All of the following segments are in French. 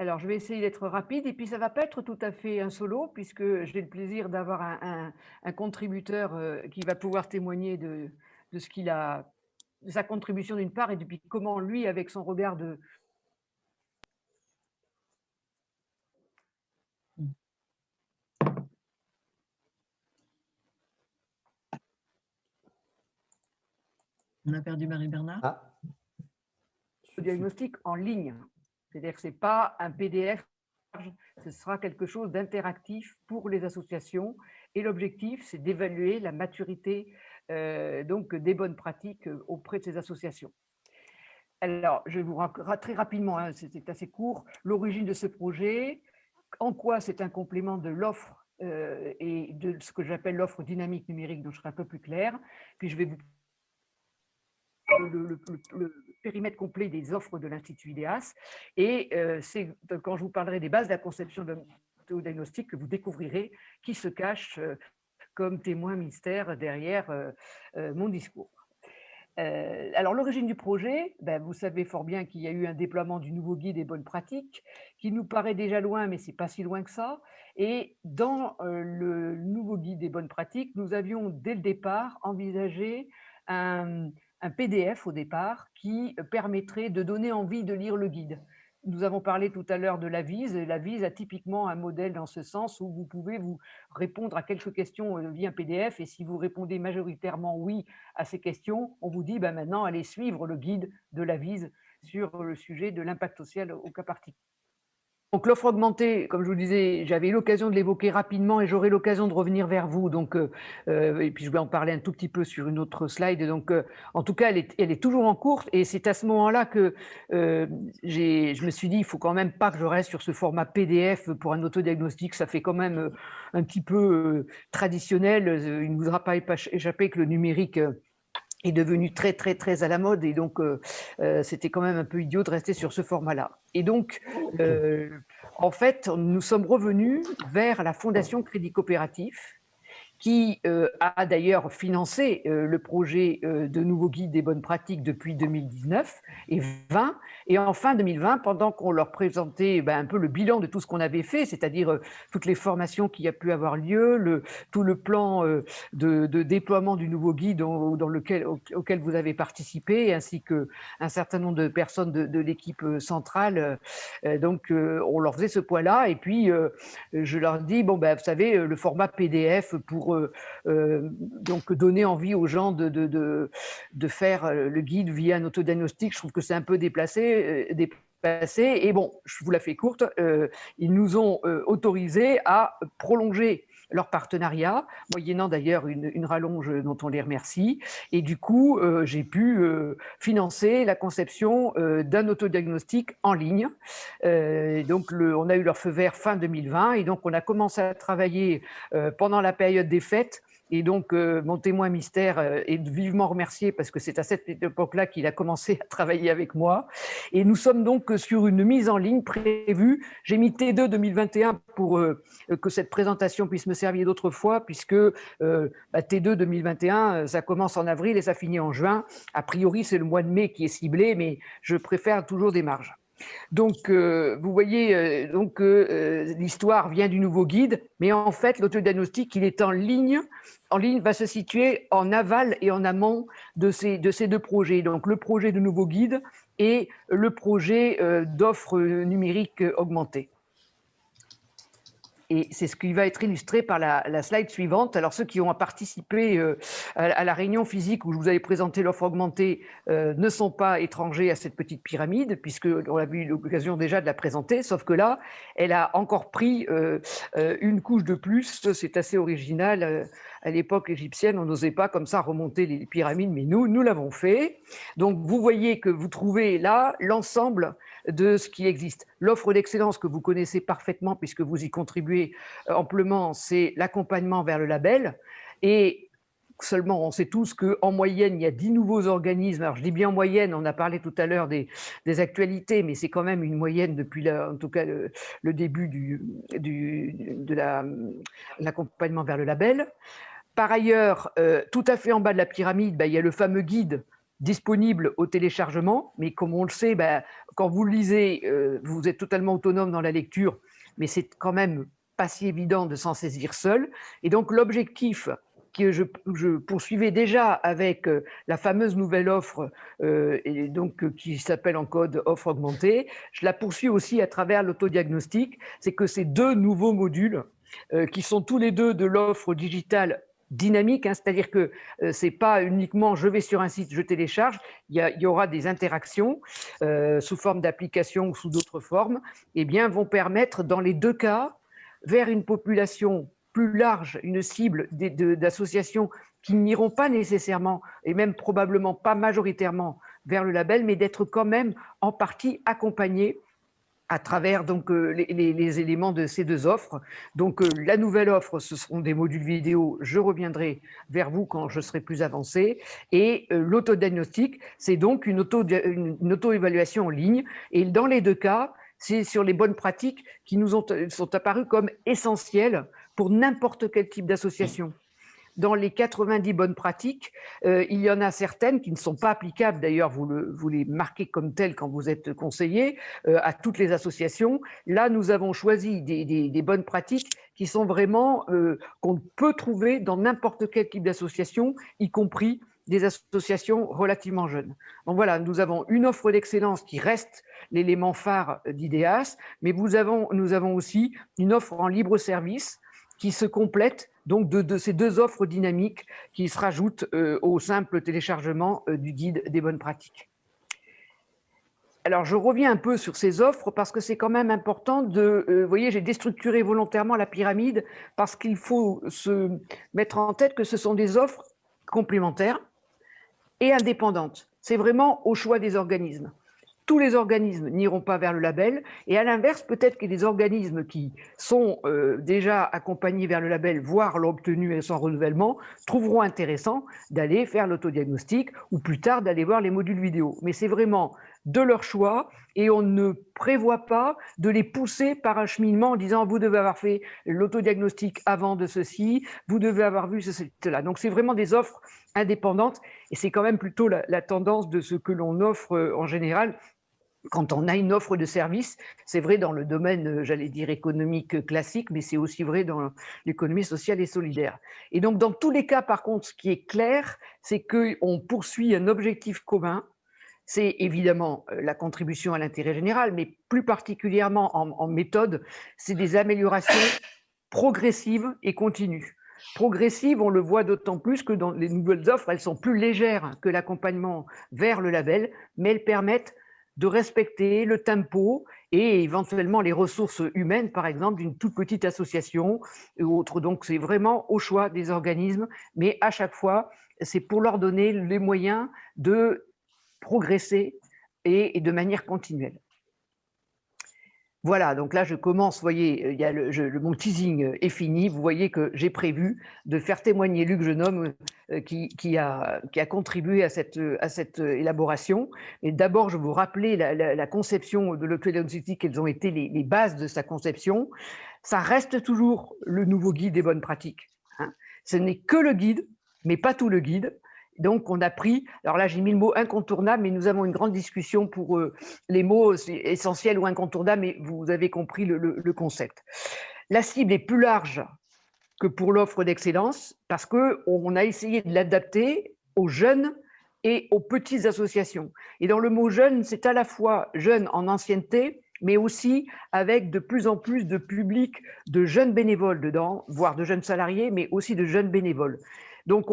Alors, je vais essayer d'être rapide et puis ça va pas être tout à fait un solo puisque j'ai le plaisir d'avoir un contributeur qui va pouvoir témoigner de ce qu'il a, de sa contribution d'une part et puis comment lui, avec son regard de... On a perdu Marie-Bernard. Ah, diagnostic en ligne. C'est-à-dire que ce n'est pas un PDF, ce sera quelque chose d'interactif pour les associations. Et l'objectif, c'est d'évaluer la maturité donc des bonnes pratiques auprès de ces associations. Alors, je vais vous raconter très rapidement, hein, c'est assez court, l'origine de ce projet, en quoi c'est un complément de l'offre et de ce que j'appelle l'offre dynamique numérique, dont je serai un peu plus clair. Puis je vais vous le périmètre complet des offres de l'Institut IDEAS. Et c'est quand je vous parlerai des bases de la conception de diagnostic que vous découvrirez qui se cache comme témoin mystère derrière mon discours. Alors, l'origine du projet, vous savez fort bien qu'il y a eu un déploiement du nouveau guide des bonnes pratiques qui nous paraît déjà loin, mais ce n'est pas si loin que ça. Et dans le nouveau guide des bonnes pratiques, nous avions dès le départ envisagé un PDF au départ qui permettrait de donner envie de lire le guide. Nous avons parlé tout à l'heure de l'Avise. L'Avise a typiquement un modèle dans ce sens où vous pouvez vous répondre à quelques questions via un PDF et si vous répondez majoritairement oui à ces questions, on vous dit maintenant allez suivre le guide de l'Avise sur le sujet de l'impact social au cas particulier. Donc l'offre augmentée, comme je vous le disais, j'avais eu l'occasion de l'évoquer rapidement et j'aurai l'occasion de revenir vers vous. Donc, et puis je vais en parler un tout petit peu sur une autre slide. Donc, en tout cas, elle est toujours en cours et c'est à ce moment-là que je me suis dit, il faut quand même pas que je reste sur ce format PDF pour un autodiagnostic. Ça fait quand même un petit peu traditionnel. Il ne vous aura pas échappé que le numérique est devenu très, très, très à la mode. Et donc, c'était quand même un peu idiot de rester sur ce format-là. Et donc, en fait, nous sommes revenus vers la Fondation Crédit Coopératif, qui a d'ailleurs financé le projet de nouveau guide des bonnes pratiques depuis 2019 et 20. Et en fin 2020, pendant qu'on leur présentait un peu le bilan de tout ce qu'on avait fait, c'est-à-dire toutes les formations qui a pu avoir lieu, tout le plan de déploiement du nouveau guide auquel vous avez participé, ainsi qu'un certain nombre de personnes de l'équipe centrale. Donc, on leur faisait ce point-là. Et puis, je leur dis, bon, vous savez, le format PDF pour donc donner envie aux gens de faire le guide via un autodiagnostic, je trouve que c'est un peu déplacé. Et bon, je vous la fais courte, ils nous ont autorisé à prolonger leur partenariat, moyennant d'ailleurs une rallonge dont on les remercie. Et du coup, j'ai pu financer la conception d'un autodiagnostic en ligne. Donc, on a eu leur feu vert fin 2020 et donc on a commencé à travailler pendant la période des fêtes. Et donc, mon témoin mystère est vivement remercié parce que c'est à cette époque-là qu'il a commencé à travailler avec moi. Et nous sommes donc sur une mise en ligne prévue. J'ai mis T2 2021 pour que cette présentation puisse me servir d'autres fois, puisque T2 2021, ça commence en avril et ça finit en juin. A priori, c'est le mois de mai qui est ciblé, mais je préfère toujours des marges. Donc, vous voyez l'histoire vient du nouveau guide, mais en fait, l'autodiagnostic, il est en ligne. En ligne va se situer en aval et en amont de ces deux projets. Donc, le projet de nouveau guide et le projet d'offres numériques augmentées. Et c'est ce qui va être illustré par la slide suivante. Alors, ceux qui ont participé à la réunion physique où je vous avais présenté l'offre augmentée ne sont pas étrangers à cette petite pyramide, puisqu'on a eu l'occasion déjà de la présenter, sauf que là, elle a encore pris une couche de plus. C'est assez original. À l'époque égyptienne, on n'osait pas comme ça remonter les pyramides, mais nous l'avons fait. Donc, vous voyez que vous trouvez là l'ensemble de ce qui existe. L'offre d'excellence que vous connaissez parfaitement puisque vous y contribuez amplement, c'est l'accompagnement vers le label. Et seulement, on sait tous qu'en moyenne, il y a 10 nouveaux organismes. Alors, je dis bien en moyenne, on a parlé tout à l'heure des actualités, mais c'est quand même une moyenne depuis, en tout cas, le début de l'accompagnement vers le label. Par ailleurs, tout à fait en bas de la pyramide, il y a le fameux guide disponible au téléchargement, mais comme on le sait, quand vous le lisez, vous êtes totalement autonome dans la lecture, mais c'est quand même pas si évident de s'en saisir seul. Et donc l'objectif que je poursuivais déjà avec la fameuse nouvelle offre et donc, qui s'appelle en code offre augmentée, je la poursuis aussi à travers l'autodiagnostic, c'est que ces 2 nouveaux modules qui sont tous les 2 de l'offre digitale dynamique, c'est-à-dire que c'est pas uniquement je vais sur un site, je télécharge, il y aura des interactions sous forme d'application ou sous d'autres formes, et bien vont permettre dans les 2 cas, vers une population plus large, une cible d'associations qui n'iront pas nécessairement, et même probablement pas majoritairement, vers le label, mais d'être quand même en partie accompagnées à travers donc, les éléments de ces 2 offres. Donc la nouvelle offre, ce seront des modules vidéo, je reviendrai vers vous quand je serai plus avancé. Et l'autodiagnostic, c'est donc une auto-évaluation en ligne. Et dans les 2 cas, c'est sur les bonnes pratiques qui nous sont apparues comme essentielles pour n'importe quel type d'association. Dans les 90 bonnes pratiques, il y en a certaines qui ne sont pas applicables, d'ailleurs vous les marquez comme telles quand vous êtes conseiller, à toutes les associations. Là, nous avons choisi des bonnes pratiques qui sont vraiment, qu'on peut trouver dans n'importe quel type d'association, y compris des associations relativement jeunes. Donc voilà, nous avons une offre d'excellence qui reste l'élément phare d'IDEAS, mais nous avons aussi une offre en libre service qui se complète donc de ces 2 offres dynamiques qui se rajoutent au simple téléchargement du guide des bonnes pratiques. Alors, je reviens un peu sur ces offres parce que c'est quand même important de… vous voyez, j'ai déstructuré volontairement la pyramide parce qu'il faut se mettre en tête que ce sont des offres complémentaires et indépendantes. C'est vraiment au choix des organismes. Tous les organismes n'iront pas vers le label, et à l'inverse, peut-être que les organismes qui sont déjà accompagnés vers le label, voire l'ont obtenu sans renouvellement, trouveront intéressant d'aller faire l'autodiagnostic ou plus tard d'aller voir les modules vidéo. Mais c'est vraiment de leur choix et on ne prévoit pas de les pousser par un cheminement en disant vous devez avoir fait l'autodiagnostic avant de ceci, vous devez avoir vu cela. Donc c'est vraiment des offres indépendantes et c'est quand même plutôt la tendance de ce que l'on offre en général. Quand on a une offre de service, c'est vrai dans le domaine, j'allais dire, économique classique, mais c'est aussi vrai dans l'économie sociale et solidaire. Et donc, dans tous les cas, par contre, ce qui est clair, c'est qu'on poursuit un objectif commun, c'est évidemment la contribution à l'intérêt général, mais plus particulièrement en méthode, c'est des améliorations progressives et continues. Progressives, on le voit d'autant plus que dans les nouvelles offres, elles sont plus légères que l'accompagnement vers le label, mais elles permettent de respecter le tempo et éventuellement les ressources humaines, par exemple, d'une toute petite association ou autre. Donc, c'est vraiment au choix des organismes, mais à chaque fois, c'est pour leur donner les moyens de progresser et de manière continuelle. Voilà, donc là, je commence, vous voyez, mon teasing est fini. Vous voyez que j'ai prévu de faire témoigner Luc Genome qui a contribué à cette élaboration. Et d'abord, je vous rappeler la conception de l'autodiagnostic, quelles ont été les bases de sa conception. Ça reste toujours le nouveau guide des bonnes pratiques. Hein. Ce n'est que le guide, mais pas tout le guide. Donc, on a pris, alors là, j'ai mis le mot incontournable, mais nous avons une grande discussion pour les mots essentiels ou incontournables, mais vous avez compris le concept. La cible est plus large que pour l'offre d'excellence parce qu'on a essayé de l'adapter aux jeunes et aux petites associations. Et dans le mot jeune, c'est à la fois jeune en ancienneté, mais aussi avec de plus en plus de public de jeunes bénévoles dedans, voire de jeunes salariés, mais aussi de jeunes bénévoles. Donc,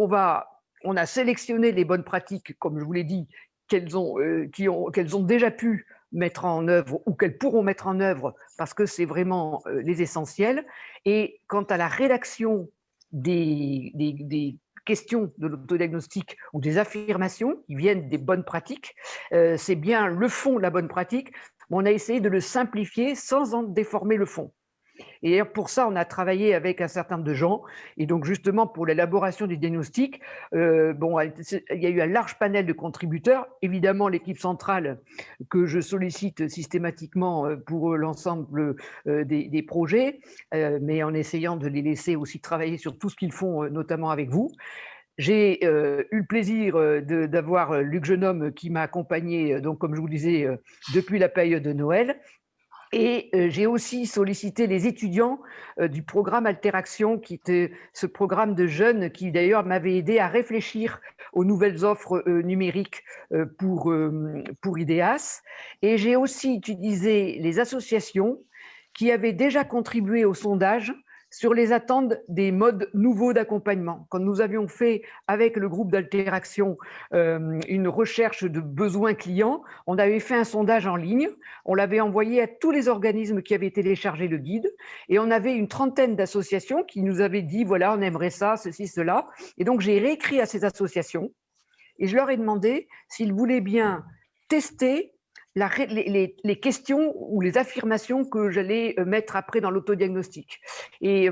on a sélectionné les bonnes pratiques, comme je vous l'ai dit, qu'elles ont déjà pu mettre en œuvre ou qu'elles pourront mettre en œuvre parce que c'est vraiment les essentiels. Et quant à la rédaction des questions de l'autodiagnostic ou des affirmations qui viennent des bonnes pratiques, c'est bien le fond de la bonne pratique, mais on a essayé de le simplifier sans en déformer le fond. Et pour ça, on a travaillé avec un certain nombre de gens. Et donc, justement, pour l'élaboration du diagnostic, il y a eu un large panel de contributeurs. Évidemment, l'équipe centrale que je sollicite systématiquement pour l'ensemble des projets, mais en essayant de les laisser aussi travailler sur tout ce qu'ils font, notamment avec vous. J'ai eu le plaisir d'avoir Luc Genome qui m'a accompagné, donc comme je vous le disais, depuis la période de Noël. Et j'ai aussi sollicité les étudiants du programme Alteraction, qui était ce programme de jeunes qui d'ailleurs m'avait aidé à réfléchir aux nouvelles offres numériques pour IDEAS. Et j'ai aussi utilisé les associations qui avaient déjà contribué au sondage sur les attentes des modes nouveaux d'accompagnement. Quand nous avions fait avec le groupe d'Alteraction une recherche de besoins clients, on avait fait un sondage en ligne, on l'avait envoyé à tous les organismes qui avaient téléchargé le guide, et on avait une trentaine d'associations qui nous avaient dit, voilà, on aimerait ça, ceci, cela. Et donc j'ai réécrit à ces associations et je leur ai demandé s'ils voulaient bien tester les questions ou les affirmations que j'allais mettre après dans l'autodiagnostic. Et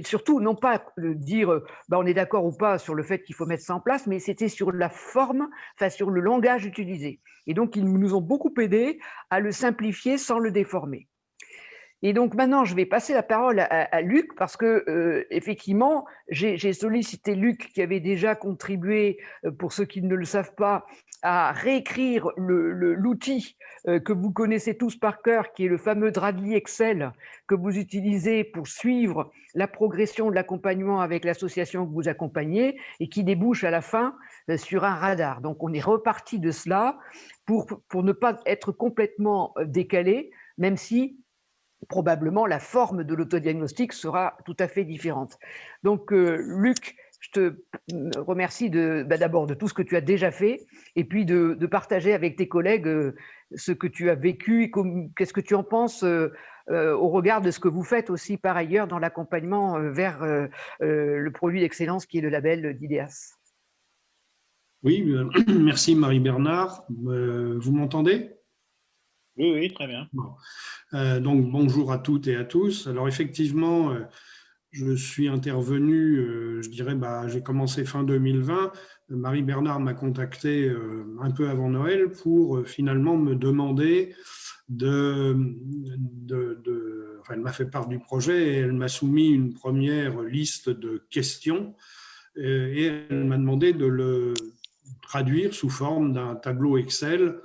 surtout, non pas dire on est d'accord ou pas sur le fait qu'il faut mettre ça en place, mais c'était sur la forme, enfin sur le langage utilisé. Et donc, ils nous ont beaucoup aidés à le simplifier sans le déformer. Et donc maintenant, je vais passer la parole à Luc parce que effectivement, j'ai sollicité Luc qui avait déjà contribué, pour ceux qui ne le savent pas, à réécrire l'outil que vous connaissez tous par cœur, qui est le fameux Dragly Excel que vous utilisez pour suivre la progression de l'accompagnement avec l'association que vous accompagnez et qui débouche à la fin sur un radar. Donc on est reparti de cela pour ne pas être complètement décalé, même si probablement la forme de l'autodiagnostic sera tout à fait différente. Donc, Luc, je te remercie d'abord de tout ce que tu as déjà fait et puis de partager avec tes collègues ce que tu as vécu et qu'est-ce que tu en penses au regard de ce que vous faites aussi par ailleurs dans l'accompagnement vers le produit d'excellence qui est le label d'IDEAS. Oui, merci Marie-Bernard. Vous m'entendez ? Oui, oui, très bien. Bon. Donc, bonjour à toutes et à tous. Alors, effectivement, je suis intervenu, je dirais, j'ai commencé fin 2020. Marie-Bernard m'a contacté un peu avant Noël pour finalement me demander enfin, elle m'a fait part du projet et elle m'a soumis une première liste de questions et elle m'a demandé de le traduire sous forme d'un tableau Excel,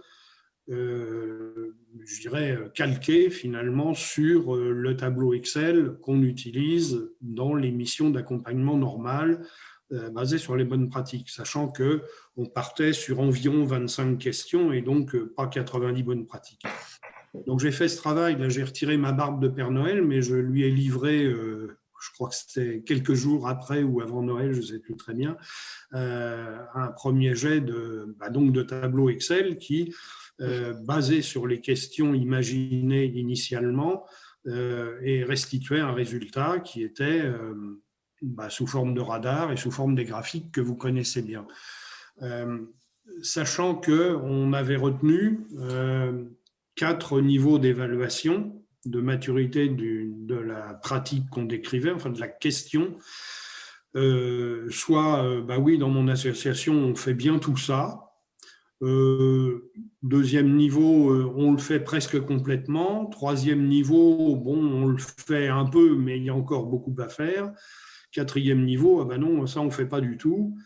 je dirais calqué finalement sur le tableau Excel qu'on utilise dans les missions d'accompagnement normales basées sur les bonnes pratiques, sachant qu'on partait sur environ 25 questions et donc pas 90 bonnes pratiques. Donc j'ai fait ce travail, là j'ai retiré ma barbe de Père Noël, mais je lui ai livré, je crois que c'était quelques jours après ou avant Noël, je ne sais plus très bien, un premier jet de tableau Excel qui, basé sur les questions imaginées initialement, et restituait un résultat qui était sous forme de radar et sous forme des graphiques que vous connaissez bien. Sachant qu'on avait retenu 4 niveaux d'évaluation de maturité de la pratique qu'on décrivait, enfin de la question. Oui, dans mon association, on fait bien tout ça. Deuxième niveau, on le fait presque complètement. Troisième niveau, on le fait un peu, mais il y a encore beaucoup à faire. Quatrième niveau, non, ça on ne fait pas du tout.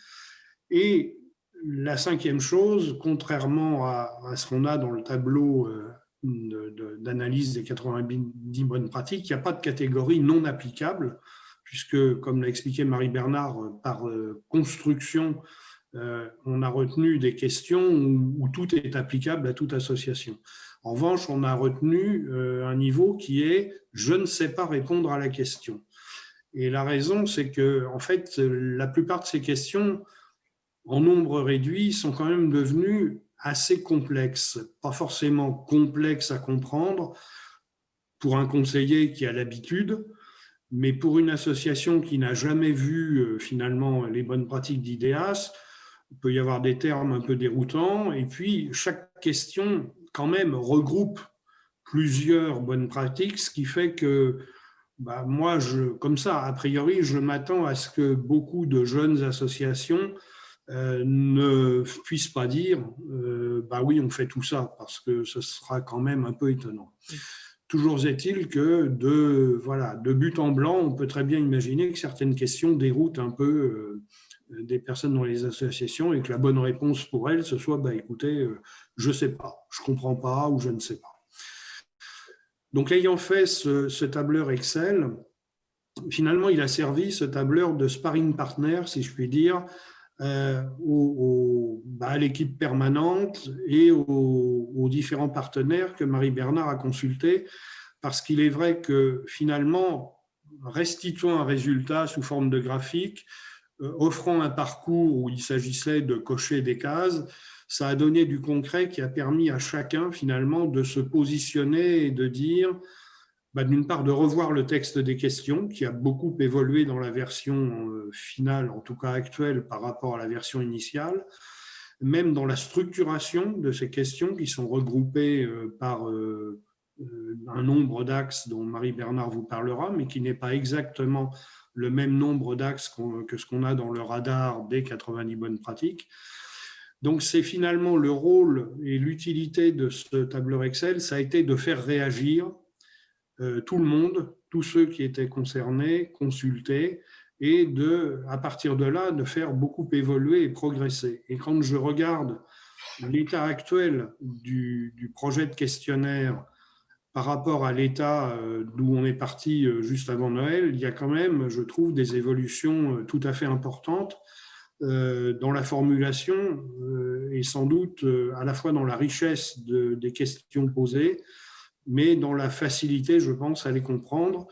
Et la cinquième chose, contrairement à ce qu'on a dans le tableau d'analyse des 90 bonnes pratiques, il n'y a pas de catégorie non applicable, puisque, comme l'a expliqué Marie-Bernard, par construction, on a retenu des questions où tout est applicable à toute association. En revanche, on a retenu un niveau qui est « je ne sais pas répondre à la question ». Et la raison, c'est que, en fait, la plupart de ces questions, en nombre réduit, sont quand même devenues assez complexes. Pas forcément complexes à comprendre pour un conseiller qui a l'habitude, mais pour une association qui n'a jamais vu finalement les bonnes pratiques d'IDEAS, il peut y avoir des termes un peu déroutants. Et puis, chaque question, quand même, regroupe plusieurs bonnes pratiques, ce qui fait que moi, comme ça, a priori, je m'attends à ce que beaucoup de jeunes associations ne puissent pas dire oui, on fait tout ça, parce que ce sera quand même un peu étonnant. Toujours est-il que de but en blanc, on peut très bien imaginer que certaines questions déroutent un peu des personnes dans les associations et que la bonne réponse pour elles, ce soit écoutez, je ne sais pas, je ne comprends pas ou je ne sais pas. Donc, ayant fait ce tableur Excel, finalement, il a servi, ce tableur, de sparring partner, si je puis dire, à l'équipe permanente et aux différents partenaires que Marie-Bernard a consultés, parce qu'il est vrai que finalement, restituant un résultat sous forme de graphique, offrant un parcours où il s'agissait de cocher des cases, ça a donné du concret qui a permis à chacun finalement de se positionner et de dire, d'une part, de revoir le texte des questions qui a beaucoup évolué dans la version finale, en tout cas actuelle, par rapport à la version initiale, même dans la structuration de ces questions qui sont regroupées par un nombre d'axes dont Marie-Bernard vous parlera, mais qui n'est pas exactement le même nombre d'axes que ce qu'on a dans le radar des 90 bonnes pratiques. Donc, c'est finalement le rôle et l'utilité de ce tableur Excel, ça a été de faire réagir tout le monde, tous ceux qui étaient concernés, consultés, et à partir de là, de faire beaucoup évoluer et progresser. Et quand je regarde l'état actuel du projet de questionnaire par rapport à l'état d'où on est parti juste avant Noël, il y a quand même, je trouve, des évolutions tout à fait importantes dans la formulation et sans doute à la fois dans la richesse des questions posées, mais dans la facilité, je pense, à les comprendre,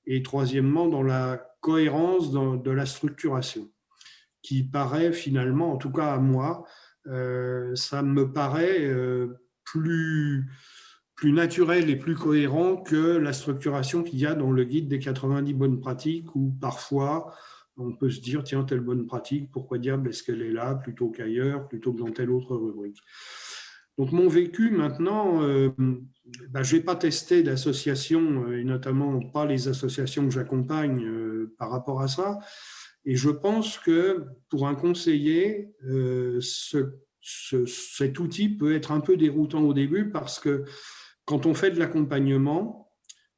et troisièmement, dans la cohérence de la structuration, qui paraît finalement, en tout cas à moi, ça me paraît plus naturel et plus cohérent que la structuration qu'il y a dans le guide des 90 bonnes pratiques, où parfois on peut se dire, tiens, telle bonne pratique, pourquoi diable est-ce qu'elle est là plutôt qu'ailleurs, plutôt que dans telle autre rubrique. Donc mon vécu maintenant, je n'ai pas testé d'associations, et notamment pas les associations que j'accompagne par rapport à ça, et je pense que pour un conseiller, cet outil peut être un peu déroutant au début, parce que quand on fait de l'accompagnement,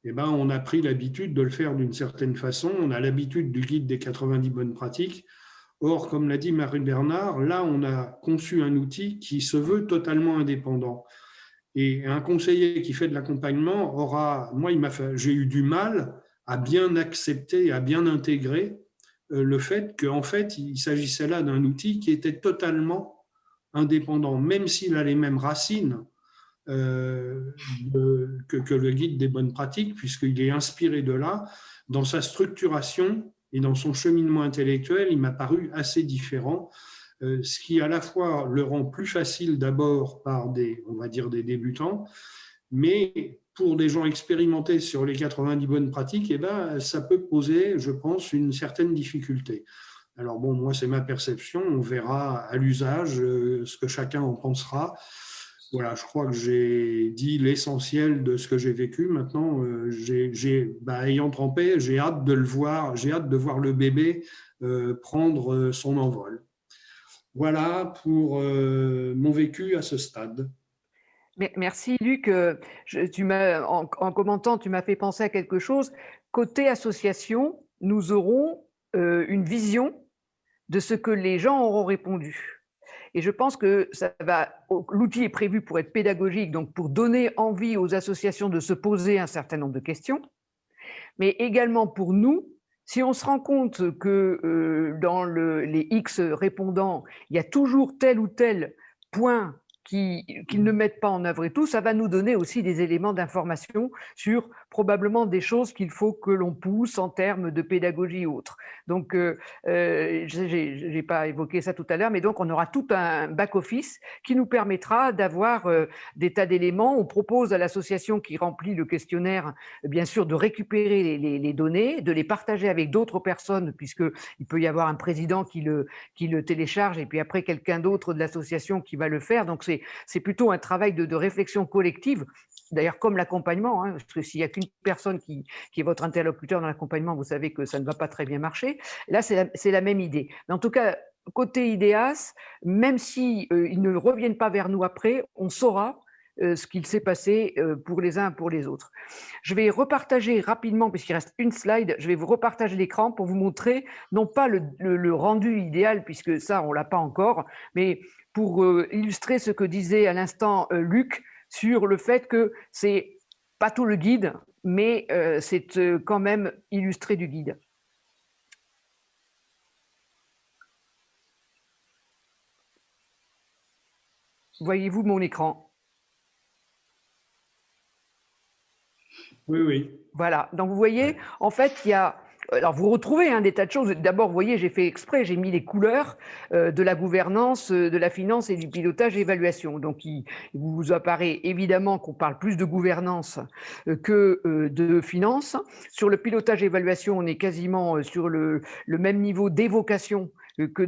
on a pris l'habitude de le faire d'une certaine façon, on a l'habitude du guide des 90 bonnes pratiques. Or, comme l'a dit Marie-Bernard, là, on a conçu un outil qui se veut totalement indépendant. Et un conseiller qui fait de l'accompagnement j'ai eu du mal à bien accepter, à bien intégrer le fait qu'en fait, il s'agissait là d'un outil qui était totalement indépendant, même s'il a les mêmes racines que le guide des bonnes pratiques, puisqu'il est inspiré de là. Dans sa structuration et dans son cheminement intellectuel, il m'a paru assez différent, ce qui à la fois le rend plus facile d'abord par on va dire des débutants, mais pour des gens expérimentés sur les 90 bonnes pratiques, ça peut poser, je pense, une certaine difficulté. Alors bon, moi c'est ma perception, on verra à l'usage ce que chacun en pensera. Voilà, je crois que j'ai dit l'essentiel de ce que j'ai vécu. Maintenant, ayant trempé, j'ai hâte de le voir, j'ai hâte de voir le bébé prendre son envol. Voilà pour mon vécu à ce stade. Merci Luc. En commentant, tu m'as fait penser à quelque chose. Côté association, nous aurons une vision de ce que les gens auront répondu. Et je pense que l'outil est prévu pour être pédagogique, donc pour donner envie aux associations de se poser un certain nombre de questions, mais également pour nous, si on se rend compte que dans les X répondants, il y a toujours tel ou tel point qu'ils ne mettent pas en œuvre et tout, ça va nous donner aussi des éléments d'information sur probablement des choses qu'il faut que l'on pousse en termes de pédagogie ou autre. Donc, je n'ai pas évoqué ça tout à l'heure, mais donc on aura tout un back-office qui nous permettra d'avoir des tas d'éléments. On propose à l'association qui remplit le questionnaire, bien sûr, de récupérer les données, de les partager avec d'autres personnes, puisqu'il peut y avoir un président qui le télécharge et puis après quelqu'un d'autre de l'association qui va le faire. Donc, c'est plutôt un travail de réflexion collective, d'ailleurs comme l'accompagnement, parce que s'il n'y a qu'une personne qui est votre interlocuteur dans l'accompagnement, vous savez que ça ne va pas très bien marcher. Là, c'est la même idée. Mais en tout cas, côté IDEAS, même s'ils ne reviennent pas vers nous après, on saura ce qu'il s'est passé pour les uns et pour les autres. Je vais repartager rapidement, puisqu'il reste une slide, je vais vous repartager l'écran pour vous montrer, non pas le rendu idéal, puisque ça, on ne l'a pas encore, mais pour illustrer ce que disait à l'instant Luc sur le fait que c'est pas tout le guide, mais c'est quand même illustré du guide. Voyez-vous mon écran? Oui, oui. Voilà, donc vous voyez, en fait, il y a... Alors, vous retrouvez des tas de choses. D'abord, vous voyez, j'ai fait exprès, j'ai mis les couleurs de la gouvernance, de la finance et du pilotage et évaluation. Donc, il vous apparaît évidemment qu'on parle plus de gouvernance que de finance. Sur le pilotage et évaluation, on est quasiment sur le même niveau d'évocation que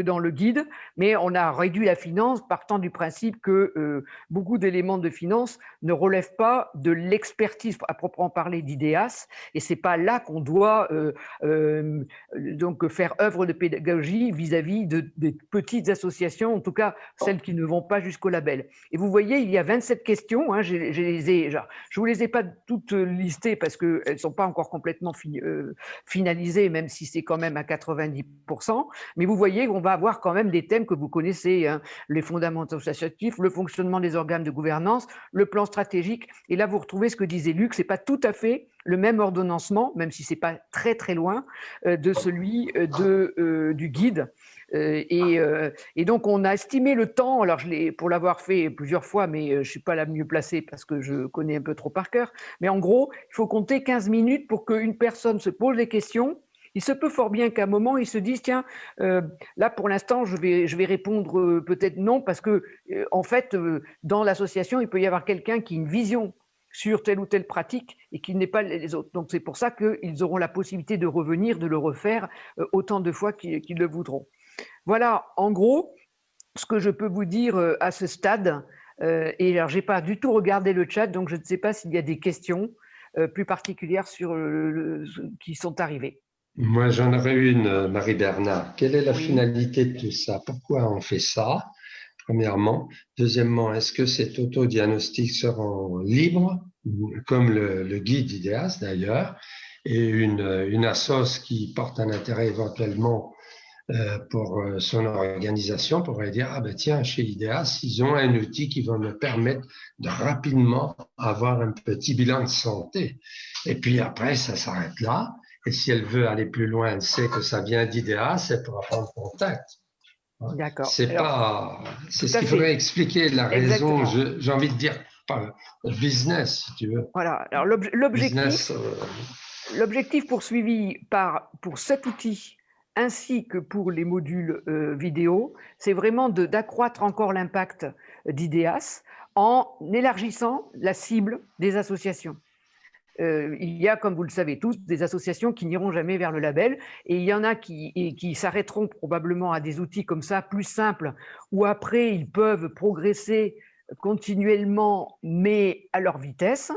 dans le guide, mais on a réduit la finance partant du principe que beaucoup d'éléments de finance ne relèvent pas de l'expertise à proprement parler d'IDEAS, et c'est pas là qu'on doit donc faire œuvre de pédagogie vis-à-vis des petites associations, en tout cas celles qui ne vont pas jusqu'au label. Et vous voyez, il y a 27 questions, je vous les ai pas toutes listées parce qu'elles ne sont pas encore complètement finalisées, même si c'est quand même à 90%. Mais vous voyez qu'on va avoir quand même des thèmes que vous connaissez, les fondamentaux associatifs, le fonctionnement des organes de gouvernance, le plan stratégique. Et là, vous retrouvez ce que disait Luc, ce n'est pas tout à fait le même ordonnancement, même si ce n'est pas très très loin de celui du guide. Et donc, on a estimé le temps, alors pour l'avoir fait plusieurs fois, mais je ne suis pas la mieux placée parce que je connais un peu trop par cœur, mais en gros, il faut compter 15 minutes pour qu'une personne se pose les questions. Il se peut fort bien qu'à un moment, ils se disent, tiens, là, pour l'instant, je vais répondre peut-être non, parce que, en fait, dans l'association, il peut y avoir quelqu'un qui a une vision sur telle ou telle pratique et qui n'est pas les autres. Donc, c'est pour ça qu'ils auront la possibilité de revenir, de le refaire autant de fois qu'ils le voudront. Voilà, en gros, ce que je peux vous dire à ce stade. Et alors, je n'ai pas du tout regardé le chat, donc je ne sais pas s'il y a des questions plus particulières qui sont arrivées. Moi, j'en aurais une, Marie-Bernard. Quelle est la finalité de tout ça? Pourquoi on fait ça, premièrement? Deuxièmement, est-ce que cet autodiagnostic sera libre, comme le guide IDEAS d'ailleurs, et une assoce qui porte un intérêt éventuellement pour son organisation pourrait dire, ah ben tiens, chez IDEAS, ils ont un outil qui va me permettre de rapidement avoir un petit bilan de santé. Et puis après, ça s'arrête là. Et si elle veut aller plus loin, elle sait que ça vient d'IDEAS, elle pourra prendre contact. D'accord. C'est ce qu'il faudrait expliquer, la raison, j'ai envie de dire, pas le business, si tu veux. Voilà. Alors l'objectif poursuivi pour cet outil, ainsi que pour les modules vidéo, c'est vraiment d'accroître encore l'impact d'IDEAS en élargissant la cible des associations. Il y a, comme vous le savez tous, des associations qui n'iront jamais vers le label, et il y en a qui s'arrêteront probablement à des outils comme ça, plus simples, où après ils peuvent progresser continuellement, mais à leur vitesse,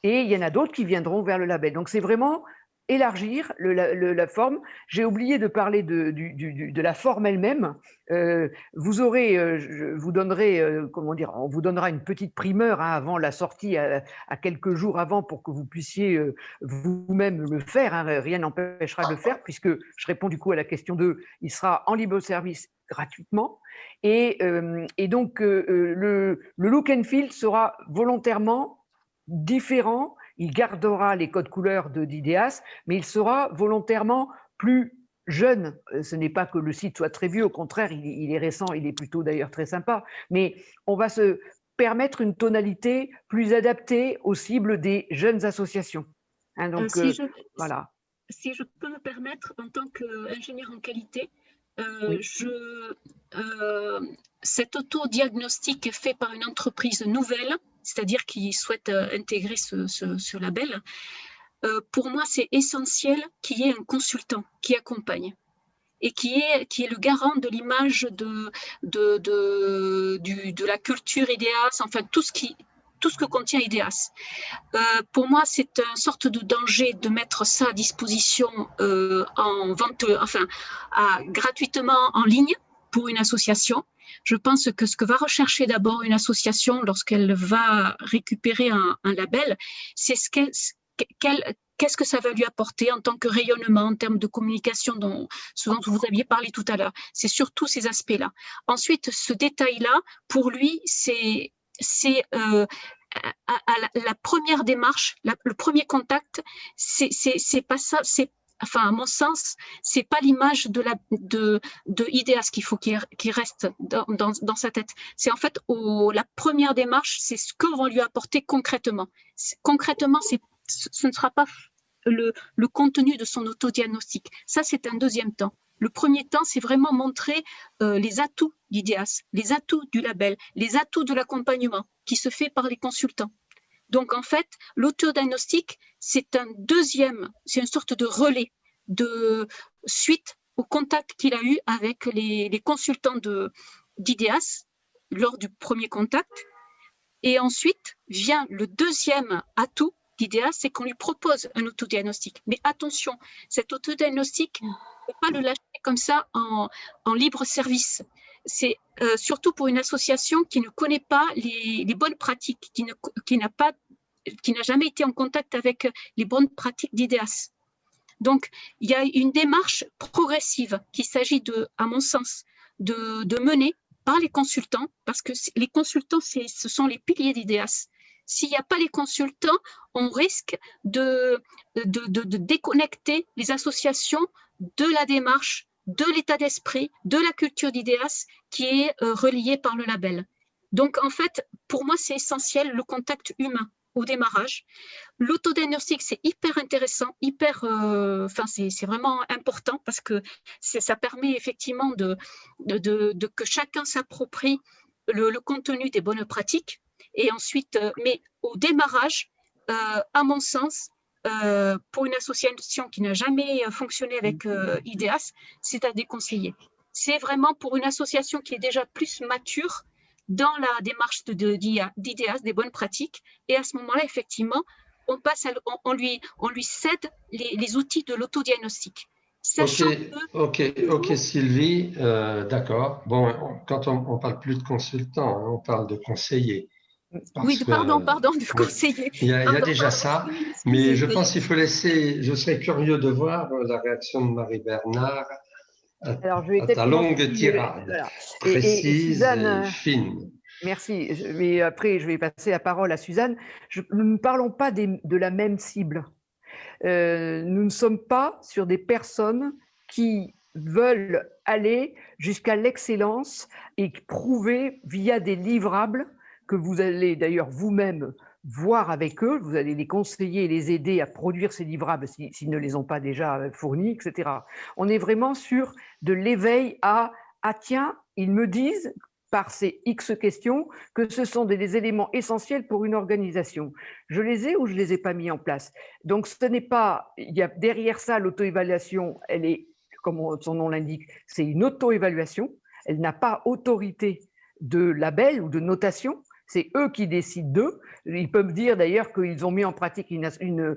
et il y en a d'autres qui viendront vers le label. Donc c'est vraiment élargir la forme. J'ai oublié de parler de la forme elle-même. Vous aurez, je vous donnerai, comment dire, on vous donnera une petite primeur avant la sortie, à quelques jours avant, pour que vous puissiez vous-même le faire. Rien n'empêchera de le faire, puisque je réponds du coup à la question 2. Il sera en libre service gratuitement. Et donc, le look and feel sera volontairement différent. Il gardera les codes couleurs d'IDEAS, mais il sera volontairement plus jeune. Ce n'est pas que le site soit très vieux, au contraire, il est récent, il est plutôt d'ailleurs très sympa, mais on va se permettre une tonalité plus adaptée aux cibles des jeunes associations. Donc, voilà. Si je peux me permettre, en tant qu'ingénieur en qualité, oui. Cet autodiagnostic est fait par une entreprise nouvelle, c'est-à-dire qui souhaite intégrer ce label. Pour moi, c'est essentiel qu'il y ait un consultant qui accompagne et qui est le garant de l'image de la culture IDEAS, enfin tout ce que contient IDEAS. Pour moi, c'est une sorte de danger de mettre ça à disposition en vente, gratuitement en ligne pour une association. Je pense que ce que va rechercher d'abord une association lorsqu'elle va récupérer un label, c'est qu'est-ce que ça va lui apporter en tant que rayonnement, en termes de communication, ce dont vous aviez parlé tout à l'heure. C'est surtout ces aspects-là. Ensuite, ce détail-là, pour lui, c'est la première démarche, le premier contact, c'est pas ça, enfin, à mon sens, c'est pas l'image de IDEAS qu'il faut qu'il reste dans sa tête. C'est en fait la première démarche, c'est ce que vont lui apporter concrètement. Concrètement, ce ne sera pas le contenu de son autodiagnostic. Ça, c'est un deuxième temps. Le premier temps, c'est vraiment montrer les atouts d'IDEAS, les atouts du label, les atouts de l'accompagnement qui se fait par les consultants. Donc, en fait, l'autodiagnostic, c'est une sorte de relais de suite au contact qu'il a eu avec les consultants d'IDEAS lors du premier contact. Et ensuite vient le deuxième atout d'IDEAS, c'est qu'on lui propose un autodiagnostic. Mais attention, cet autodiagnostic, on ne peut pas le lâcher comme ça en libre service. C'est surtout pour une association qui ne connaît pas les bonnes pratiques, qui n'a jamais été en contact avec les bonnes pratiques d'IDEAS. Donc, il y a une démarche progressive qu'il s'agit à mon sens, de mener par les consultants, parce que les consultants, ce sont les piliers d'IDEAS. S'il n'y a pas les consultants, on risque de déconnecter les associations de la démarche, de l'état d'esprit, de la culture d'IDEAS qui est reliée par le label. Donc, en fait, pour moi, c'est essentiel le contact humain au démarrage. L'autodiagnostic, c'est hyper intéressant, c'est vraiment important parce que ça permet effectivement que chacun s'approprie le contenu des bonnes pratiques. Et ensuite, mais au démarrage, à mon sens, pour une association qui n'a jamais fonctionné avec IDEAS, c'est à déconseiller. C'est vraiment pour une association qui est déjà plus mature dans la démarche d'IDEAS, des bonnes pratiques. Et à ce moment-là, effectivement, on lui cède les outils de l'autodiagnostic. Ok, Sylvie, d'accord. Bon, quand on ne parle plus de consultant, hein, on parle de conseiller. Pardon, de conseiller. Il y a déjà ça, mais je pense qu'il faut laisser. Je serais curieux de voir la réaction de Marie-Bernard à ta longue tirade, précise et fine. Merci, mais après je vais passer la parole à Suzanne. Nous ne parlons pas de la même cible. Nous ne sommes pas sur des personnes qui veulent aller jusqu'à l'excellence et prouver via des livrables que vous allez d'ailleurs vous-même voir avec eux, vous allez les conseiller et les aider à produire ces livrables s'ils ne les ont pas déjà fournis, etc. On est vraiment sur de l'éveil à « Ah tiens, ils me disent par ces X questions que ce sont des éléments essentiels pour une organisation. Je les ai ou je ne les ai pas mis en place ?» Donc ce n'est pas, il y a derrière ça l'auto-évaluation, elle est, comme son nom l'indique, c'est une auto-évaluation, elle n'a pas autorité de label ou de notation. C'est eux qui décident d'eux. Ils peuvent dire d'ailleurs qu'ils ont mis en pratique une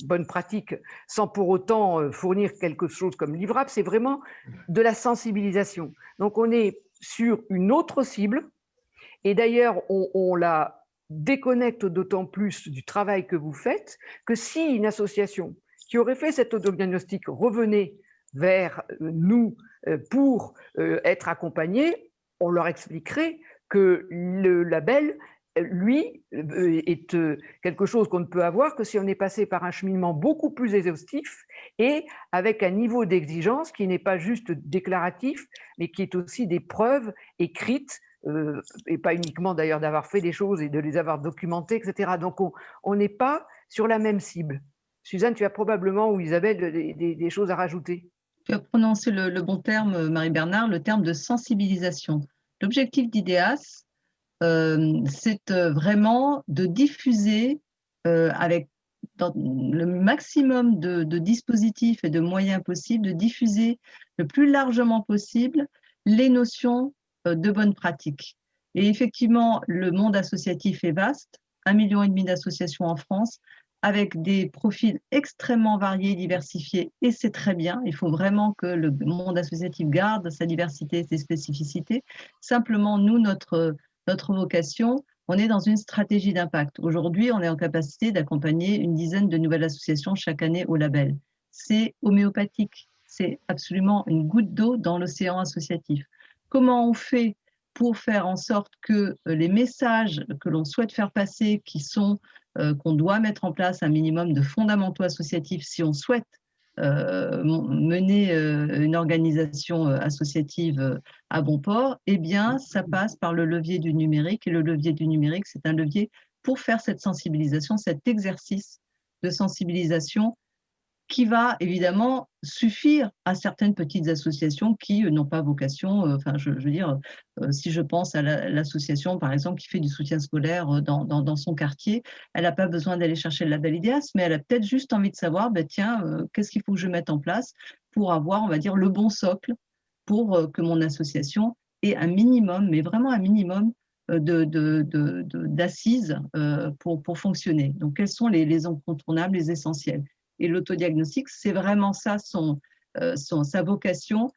bonne pratique sans pour autant fournir quelque chose comme livrable. C'est vraiment de la sensibilisation. Donc on est sur une autre cible. Et d'ailleurs, on la déconnecte d'autant plus du travail que vous faites que si une association qui aurait fait cet autodiagnostic revenait vers nous pour être accompagnée, on leur expliquerait que le label, lui, est quelque chose qu'on ne peut avoir que si on est passé par un cheminement beaucoup plus exhaustif et avec un niveau d'exigence qui n'est pas juste déclaratif, mais qui est aussi des preuves écrites, et pas uniquement d'ailleurs d'avoir fait des choses et de les avoir documentées, etc. Donc on n'est pas sur la même cible. Suzanne, tu as probablement, ou Isabelle, des choses à rajouter. Tu as prononcé le bon terme, Marie-Bernard, le terme de sensibilisation. L'objectif d'IDEAS, c'est vraiment de diffuser avec le maximum de dispositifs et de moyens possibles, de diffuser le plus largement possible les notions de bonne pratique. Et effectivement, le monde associatif est vaste, 1,5 million d'associations en France, avec des profils extrêmement variés, diversifiés, et c'est très bien. Il faut vraiment que le monde associatif garde sa diversité, ses spécificités. Simplement, nous, notre vocation, on est dans une stratégie d'impact. Aujourd'hui, on est en capacité d'accompagner une dizaine de nouvelles associations chaque année au label. C'est homéopathique, c'est absolument une goutte d'eau dans l'océan associatif. Comment on fait pour faire en sorte que les messages que l'on souhaite faire passer, qui sont qu'on doit mettre en place un minimum de fondamentaux associatifs si on souhaite mener une organisation associative à bon port, eh bien, ça passe par le levier du numérique. Et le levier du numérique, c'est un levier pour faire cette sensibilisation, cet exercice de sensibilisation qui va évidemment suffire à certaines petites associations qui n'ont pas vocation, enfin je veux dire, si je pense à l'association par exemple qui fait du soutien scolaire dans son quartier, elle n'a pas besoin d'aller chercher le label IDEAS, mais elle a peut-être juste envie de savoir, ben, tiens, qu'est-ce qu'il faut que je mette en place pour avoir, on va dire, le bon socle pour que mon association ait un minimum, mais vraiment un minimum d'assises pour fonctionner. Donc quels sont les incontournables, les essentiels? Et l'autodiagnostic, c'est vraiment ça, sa vocation,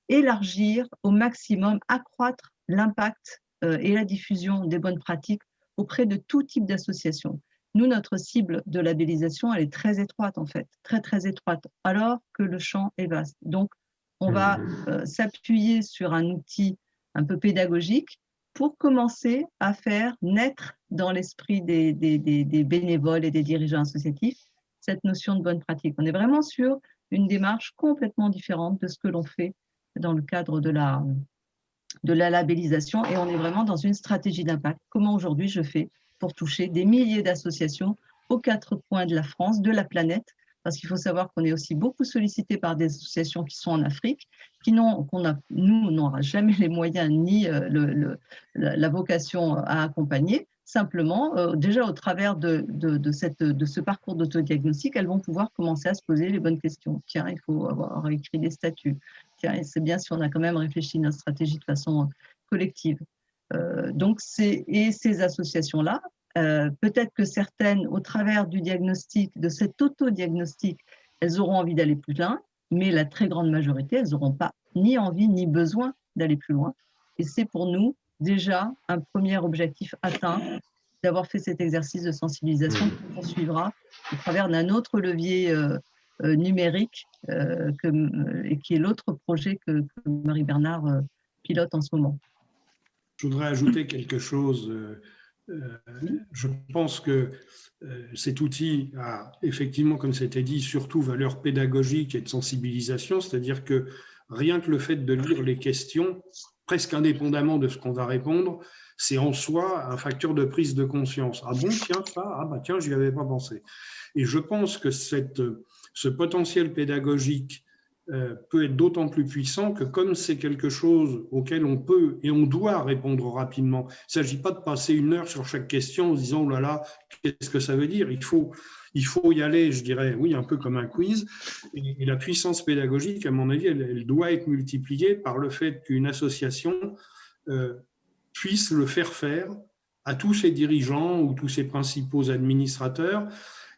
élargir au maximum, accroître l'impact et la diffusion des bonnes pratiques auprès de tout type d'association. Nous, notre cible de labellisation, elle est très étroite en fait, très très étroite, alors que le champ est vaste. Donc, on va s'appuyer sur un outil un peu pédagogique pour commencer à faire naître dans l'esprit des bénévoles et des dirigeants associatifs cette notion de bonne pratique. On est vraiment sur une démarche complètement différente de ce que l'on fait dans le cadre de la labellisation et on est vraiment dans une stratégie d'impact. Comment aujourd'hui je fais pour toucher des milliers d'associations aux 4 coins de la France, de la planète, parce qu'il faut savoir qu'on est aussi beaucoup sollicité par des associations qui sont en Afrique, nous, on n'aura jamais les moyens ni la vocation à accompagner. Simplement, déjà au travers de ce parcours d'autodiagnostic, elles vont pouvoir commencer à se poser les bonnes questions. Tiens, il faut avoir écrit des statuts. Tiens, c'est bien si on a quand même réfléchi notre stratégie de façon collective. Donc, ces associations-là, peut-être que certaines, au travers du diagnostic, de cet autodiagnostic, elles auront envie d'aller plus loin, mais la très grande majorité, elles n'auront pas ni envie ni besoin d'aller plus loin. Et c'est pour nous déjà un premier objectif atteint, d'avoir fait cet exercice de sensibilisation qui poursuivra au travers d'un autre levier numérique et qui est l'autre projet que Marie-Bernard pilote en ce moment. Je voudrais ajouter quelque chose. Je pense que cet outil a effectivement, comme c'était dit, surtout valeur pédagogique et de sensibilisation, c'est-à-dire que rien que le fait de lire les questions, presque indépendamment de ce qu'on va répondre, c'est en soi un facteur de prise de conscience. Ah bon, tiens, ça, ah bah tiens, j'y avais pas pensé. Et je pense que ce potentiel pédagogique peut être d'autant plus puissant que comme c'est quelque chose auquel on peut et on doit répondre rapidement, il ne s'agit pas de passer 1 heure sur chaque question en se disant « oh là là, qu'est-ce que ça veut dire ?» Il faut y aller, je dirais, oui, un peu comme un quiz. Et la puissance pédagogique, à mon avis, elle doit être multipliée par le fait qu'une association puisse le faire à tous ses dirigeants ou tous ses principaux administrateurs.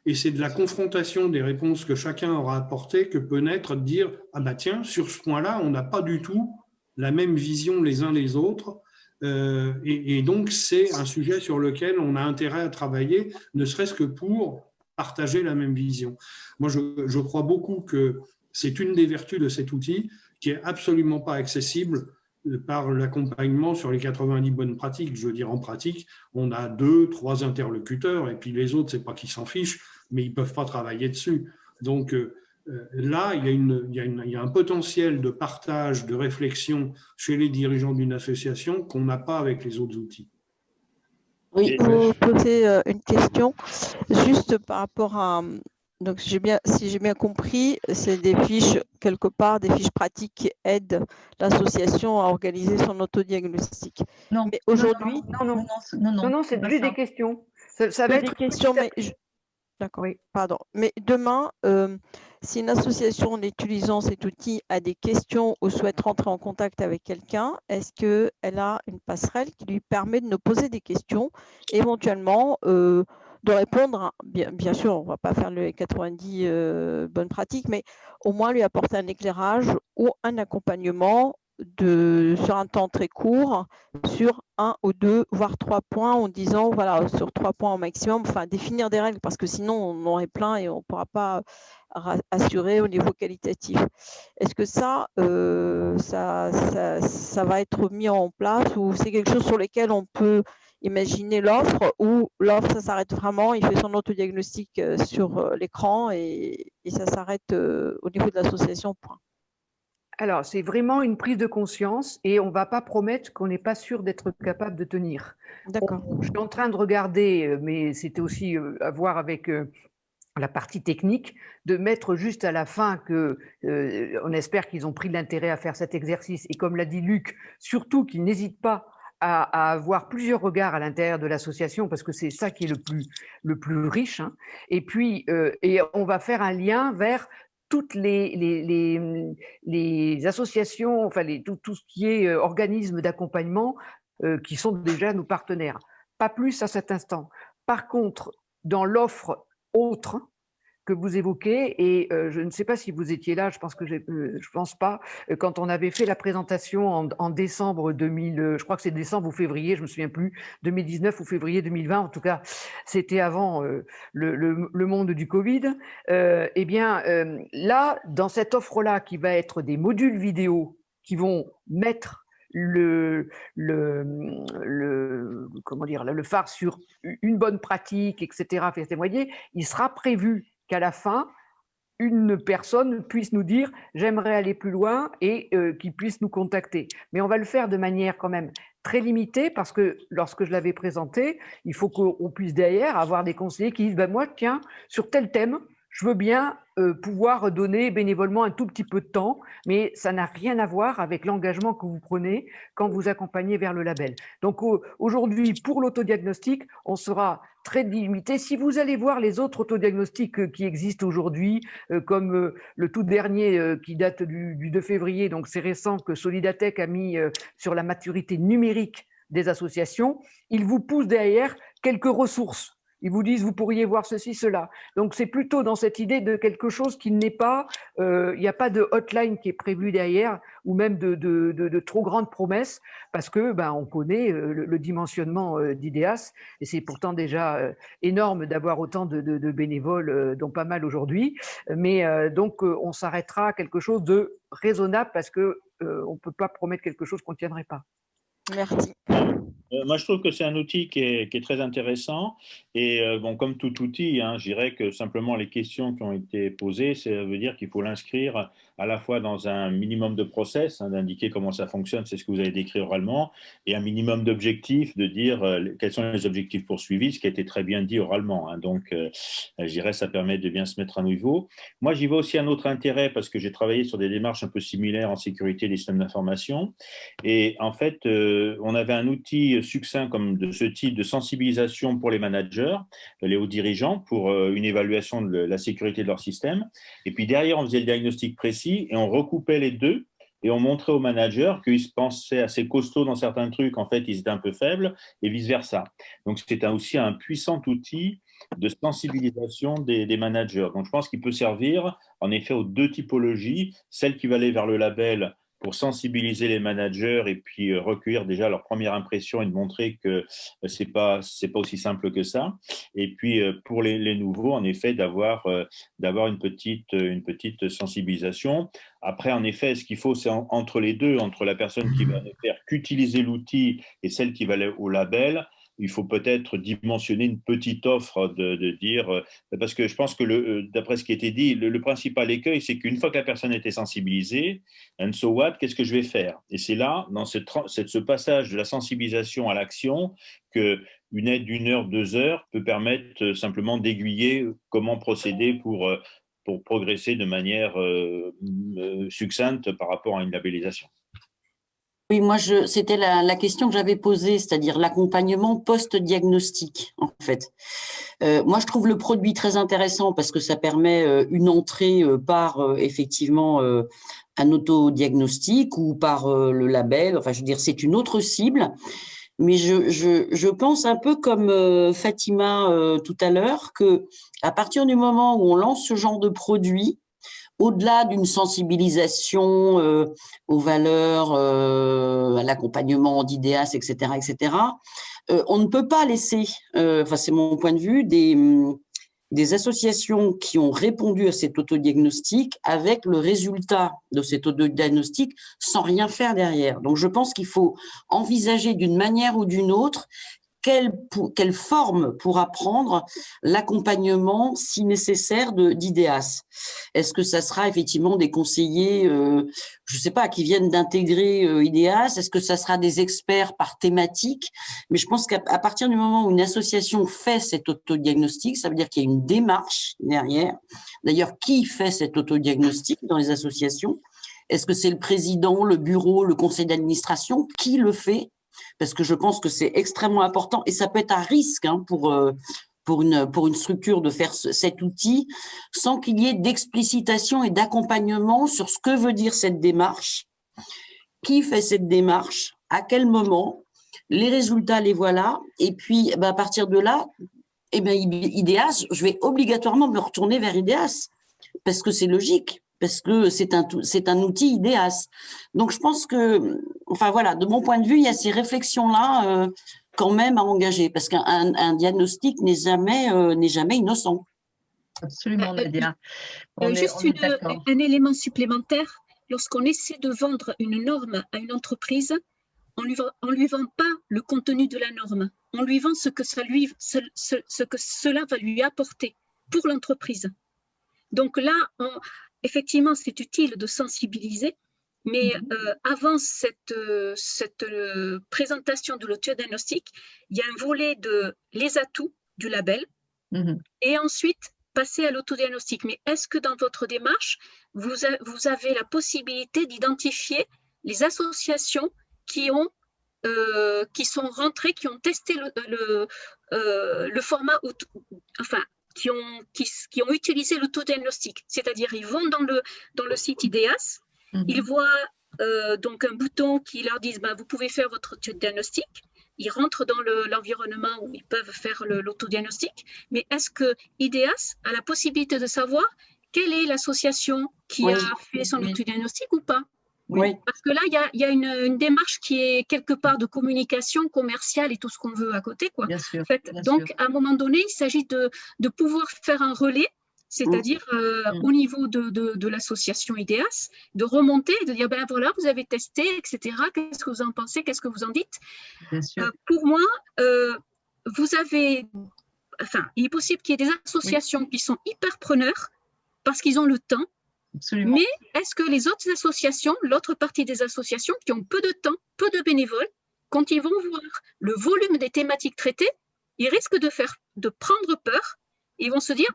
Et c'est de la confrontation des réponses que chacun aura apportées que peut naître de dire « ah bah tiens, sur ce point-là, on n'a pas du tout la même vision les uns les autres. » Et donc, c'est un sujet sur lequel on a intérêt à travailler, ne serait-ce que pour partager la même vision. Moi, je crois beaucoup que c'est une des vertus de cet outil qui est absolument pas accessible par l'accompagnement sur les 90 bonnes pratiques. Je veux dire, en pratique, on a 2, 3 interlocuteurs et puis les autres, c'est pas qu'ils s'en fichent, mais ils peuvent pas travailler dessus. Donc là, il y a un potentiel de partage, de réflexion chez les dirigeants d'une association qu'on n'a pas avec les autres outils. Oui, vous posez une question juste par rapport à… Donc, si j'ai bien compris, c'est des fiches, quelque part, des fiches pratiques qui aident l'association à organiser son autodiagnostic. Non, mais aujourd'hui… Non, c'est juste des questions. Ça va être des questions, mais… D'accord, oui. Pardon. Mais demain, si une association, en utilisant cet outil, a des questions ou souhaite rentrer en contact avec quelqu'un, est-ce qu'elle a une passerelle qui lui permet de nous poser des questions, éventuellement de répondre, bien sûr, on ne va pas faire les 90 bonnes pratiques, mais au moins lui apporter un éclairage ou un accompagnement sur un temps très court, sur 1 ou 2, voire 3 points, en disant, voilà, sur 3 points au maximum, enfin, définir des règles, parce que sinon, on aurait plein et on ne pourra pas assurer au niveau qualitatif. Est-ce que ça va être mis en place, ou c'est quelque chose sur lequel on peut imaginer l'offre, ou l'offre, ça s'arrête vraiment, il fait son autodiagnostic sur l'écran et ça s'arrête au niveau de l'association, point. Alors, c'est vraiment une prise de conscience et on ne va pas promettre qu'on n'est pas sûr d'être capable de tenir. D'accord. Je suis en train de regarder, mais c'était aussi à voir avec la partie technique, de mettre juste à la fin que on espère qu'ils ont pris de l'intérêt à faire cet exercice. Et comme l'a dit Luc, surtout qu'ils n'hésitent pas à avoir plusieurs regards à l'intérieur de l'association, parce que c'est ça qui est le plus riche. Hein. Et puis, et on va faire un lien vers toutes les associations, enfin tout ce qui est organisme d'accompagnement qui sont déjà nos partenaires. Pas plus à cet instant. Par contre, dans l'offre autre que vous évoquez, et je ne sais pas si vous étiez là, je pense que je pense pas, quand on avait fait la présentation en décembre 2000, je crois que c'est décembre ou février, je me souviens plus, 2019 ou février 2020, en tout cas, c'était avant le monde du Covid. Eh bien, là, dans cette offre-là, qui va être des modules vidéo qui vont mettre comment dire, le phare sur une bonne pratique, etc., faire témoigner, il sera prévu qu'à la fin, une personne puisse nous dire « j'aimerais aller plus loin » et qu'il puisse nous contacter. Mais on va le faire de manière quand même très limitée, parce que lorsque je l'avais présenté, il faut qu'on puisse derrière avoir des conseillers qui disent « moi, tiens, sur tel thème, je veux bien pouvoir donner bénévolement un tout petit peu de temps, mais ça n'a rien à voir avec l'engagement que vous prenez quand vous accompagnez vers le label. » Donc aujourd'hui, pour l'autodiagnostic, on sera très limité. Si vous allez voir les autres autodiagnostics qui existent aujourd'hui, comme le tout dernier qui date du 2 février, donc c'est récent, que Solidatech a mis sur la maturité numérique des associations, ils vous poussent derrière quelques ressources. Ils vous disent, vous pourriez voir ceci, cela. Donc, c'est plutôt dans cette idée de quelque chose qui n'est pas, il n'y a pas de hotline qui est prévu derrière, ou même de trop grandes promesses, parce que on connaît le dimensionnement d'IDEAS, et c'est pourtant déjà énorme d'avoir autant de bénévoles, dont pas mal aujourd'hui. Mais donc, on s'arrêtera à quelque chose de raisonnable, parce qu'on ne peut pas promettre quelque chose qu'on ne tiendrait pas. Merci. Moi, je trouve que c'est un outil qui est très intéressant. Et bon, comme tout outil, je dirais que simplement les questions qui ont été posées, ça veut dire qu'il faut l'inscrire à la fois dans un minimum de process, d'indiquer comment ça fonctionne, c'est ce que vous avez décrit oralement, et un minimum d'objectifs, de dire quels sont les objectifs poursuivis, ce qui a été très bien dit oralement. Donc, je dirais ça permet de bien se mettre à niveau. Moi, j'y vois aussi un autre intérêt, parce que j'ai travaillé sur des démarches un peu similaires en sécurité des systèmes d'information. Et en fait, on avait un outil succinct comme de ce type de sensibilisation pour les managers, les hauts dirigeants, pour une évaluation de la sécurité de leur système. Et puis derrière, on faisait le diagnostic précis et on recoupait les deux et on montrait aux managers qu'ils se pensaient assez costauds dans certains trucs, en fait, ils étaient un peu faibles et vice-versa. Donc, c'était aussi un puissant outil de sensibilisation des managers. Donc, je pense qu'il peut servir, en effet, aux deux typologies, celle qui va aller vers le label pour sensibiliser les managers et puis recueillir déjà leur première impression et de montrer que c'est pas aussi simple que ça. Et puis pour les nouveaux, en effet, d'avoir une petite sensibilisation. Après, en effet, ce qu'il faut, c'est entre les deux, entre la personne qui va ne faire qu'utiliser l'outil et celle qui va aller au label, il faut peut-être dimensionner une petite offre de dire, parce que je pense que d'après ce qui a été dit, le principal écueil, c'est qu'une fois que la personne a été sensibilisée, and so what, qu'est-ce que je vais faire? Et c'est là, dans ce passage de la sensibilisation à l'action, qu'une aide d'1 heure, 2 heures peut permettre simplement d'aiguiller comment procéder pour progresser de manière succincte par rapport à une labellisation. Oui, moi, c'était la question que j'avais posée, c'est-à-dire l'accompagnement post-diagnostic, en fait. Moi, je trouve le produit très intéressant parce que ça permet une entrée par, effectivement, un autodiagnostic ou par le label. Enfin, je veux dire, c'est une autre cible. Mais je pense un peu comme Fatima tout à l'heure, que à partir du moment où on lance ce genre de produit, au-delà d'une sensibilisation aux valeurs, à l'accompagnement d'IDEAS, etc., on ne peut pas laisser, enfin c'est mon point de vue, des associations qui ont répondu à cet autodiagnostic avec le résultat de cet autodiagnostic sans rien faire derrière. Donc je pense qu'il faut envisager d'une manière ou d'une autre quelle forme pourra prendre l'accompagnement, si nécessaire, d'IDEAS. Est-ce que ça sera effectivement des conseillers, je ne sais pas, qui viennent d'intégrer IDEAS? Est-ce que ça sera des experts par thématique? Mais je pense qu'à partir du moment où une association fait cet autodiagnostic, ça veut dire qu'il y a une démarche derrière. D'ailleurs, qui fait cet autodiagnostic dans les associations? Est-ce que c'est le président, le bureau, le conseil d'administration? Qui le fait? Parce que je pense que c'est extrêmement important et ça peut être un risque pour une structure de faire cet outil sans qu'il y ait d'explicitation et d'accompagnement sur ce que veut dire cette démarche, qui fait cette démarche, à quel moment, les résultats, les voilà, et puis à partir de là, IDEAS, je vais obligatoirement me retourner vers IDEAS parce que c'est logique. Parce que c'est un outil IDEAS. Donc, je pense que, enfin voilà, de mon point de vue, il y a ces réflexions-là quand même à engager, parce qu'un diagnostic n'est jamais innocent. Absolument, Nadia. Juste un élément supplémentaire, lorsqu'on essaie de vendre une norme à une entreprise, on lui vend pas le contenu de la norme, on lui vend ce que cela va lui apporter pour l'entreprise. Donc là, effectivement, c'est utile de sensibiliser, mais avant cette présentation de l'autodiagnostic, il y a un volet de les atouts du label et ensuite passer à l'autodiagnostic. Mais est-ce que dans votre démarche, vous avez la possibilité d'identifier les associations qui sont rentrées, qui ont testé le format, enfin, qui ont utilisé l'autodiagnostic, c'est-à-dire ils vont dans le site IDEAS, ils voient donc un bouton qui leur dit vous pouvez faire votre diagnostic, ils rentrent dans l'environnement où ils peuvent faire l'autodiagnostic, mais est-ce que IDEAS a la possibilité de savoir quelle est l'association qui a fait son autodiagnostic ou pas? Oui. Parce que là, il y a une démarche qui est quelque part de communication commerciale et tout ce qu'on veut à côté, quoi. Bien sûr, en fait, donc, à un moment donné, il s'agit de pouvoir faire un relais, c'est-à-dire au niveau de l'association IDEAS, de remonter, de dire, ben voilà, vous avez testé, etc. Qu'est-ce que vous en pensez? Qu'est-ce que vous en dites? Bien sûr. Pour moi, il est possible qu'il y ait des associations qui sont hyper preneurs parce qu'ils ont le temps. Absolument. Mais est-ce que les autres associations, l'autre partie des associations qui ont peu de temps, peu de bénévoles, quand ils vont voir le volume des thématiques traitées, ils risquent de prendre peur. Ils vont se dire,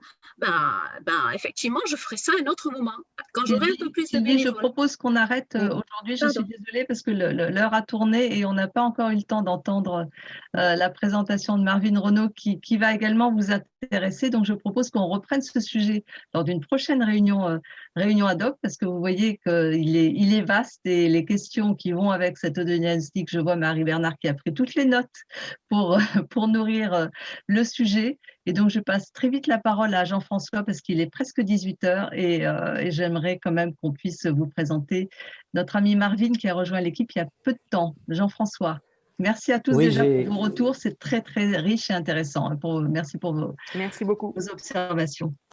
effectivement, je ferai ça à un autre moment, quand j'aurai un peu plus de bénévoles. Je propose qu'on arrête aujourd'hui. Je suis désolée parce que l'heure a tourné et on n'a pas encore eu le temps d'entendre la présentation de Marvin Renaud qui va également vous intéresser. Donc, je propose qu'on reprenne ce sujet lors d'une prochaine réunion ad hoc parce que vous voyez qu'il est vaste et les questions qui vont avec cette autodiagnostic, je vois Marie Bernard qui a pris toutes les notes pour nourrir le sujet. Et donc, je passe très vite la parole à Jean-François parce qu'il est presque 18h et j'aimerais quand même qu'on puisse vous présenter notre ami Marvin qui a rejoint l'équipe il y a peu de temps. Jean-François, merci à tous pour vos retours. C'est très, très riche et intéressant. Merci pour vos observations.